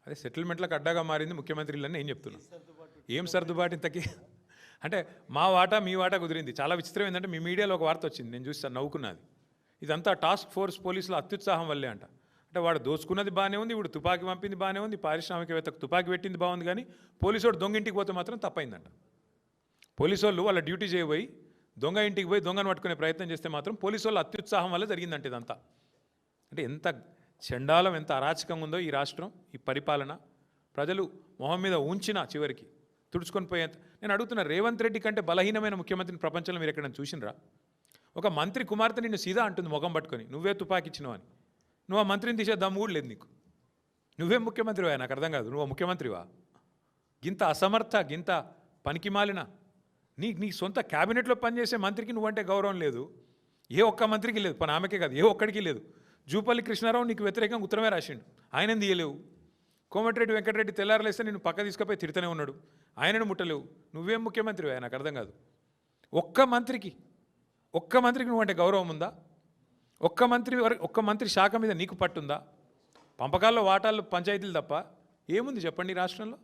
అదే సెటిల్మెంట్లకు అడ్డాగా మారింది ముఖ్యమంత్రి ఇల్లని నేను చెప్తున్నా. ఏం సర్దుబాటు ఇంతకీ అంటే మా వాటా మీ వాటా కుదిరింది. చాలా విచిత్రం ఏంటంటే మీ మీడియాలో ఒక వార్త వచ్చింది, నేను చూస్తాను, నవ్వుకున్నది. ఇదంతా టాస్క్ ఫోర్స్ పోలీసుల అత్యుత్సాహం వల్లే అంట. అంటే వాడు దోచుకున్నది బాగానే ఉంది, ఇప్పుడు తుపాకీ పంపింది బాగానే ఉంది, పారిశ్రామికవేత్తకు తుపాకీ పెట్టింది బాగుంది, కానీ పోలీసు వాడు దొంగ ఇంటికి పోతే మాత్రం తప్పైందంట. పోలీసు వాళ్ళు వాళ్ళ డ్యూటీ చేయబోయి దొంగ ఇంటికి పోయి దొంగను పట్టుకునే ప్రయత్నం చేస్తే మాత్రం పోలీసు వాళ్ళు అత్యుత్సాహం వల్ల జరిగిందంటే ఇదంతా. అంటే ఎంత చండాలం, ఎంత అరాచకంగా ఉందో ఈ రాష్ట్రం, ఈ పరిపాలన. ప్రజలు మొహం మీద ఉంచిన చివరికి తుడుచుకొని పోయేంత. నేను అడుగుతున్నా, రేవంత్ రెడ్డి కంటే బలహీనమైన ముఖ్యమంత్రిని ప్రపంచంలో మీరు ఎక్కడైనా చూసినరా? ఒక మంత్రి కుమార్తె నిన్ను సీదా అంటుంది ముఖం పట్టుకొని, నువ్వే తుపాకి ఇచ్చినావు అని. నువ్వు ఆ మంత్రిని తీసే దమ్ము కూడా లేదు నీకు. నువ్వేం ముఖ్యమంత్రివా? నాకు అర్థం కాదు. నువ్వు ముఖ్యమంత్రివా? గింత అసమర్థ, గింత పనికిమాలిన నీ సొంత క్యాబినెట్లో పనిచేసే మంత్రికి నువ్వంటే గౌరవం లేదు. ఏ ఒక్క మంత్రికి లేదు, పని ఆమెకే కాదు, ఏ ఒక్కడికి లేదు. జూపల్లి కృష్ణారావు నీకు వ్యతిరేకంగా ఉత్తరమే రాసిండు, ఆయనని తీయలేవు. కోమటిరెడ్డి వెంకటరెడ్డి తెల్లారలేస్తే నేను పక్క తీసుకుపోయి తిడుతూనే ఉన్నాడు, ఆయనను ముట్టలేవు. నువ్వేం ముఖ్యమంత్రివా? నాకు అర్థం కాదు. ఒక్క మంత్రికి నువ్వంటే గౌరవం ఉందా? ఒక్క మంత్రి శాఖ మీద నీకు పట్టుందా? పంపకాల్లో వాటాలు పంచాయతీలు తప్ప ఏముంది చెప్పండి రాష్ట్రంలో?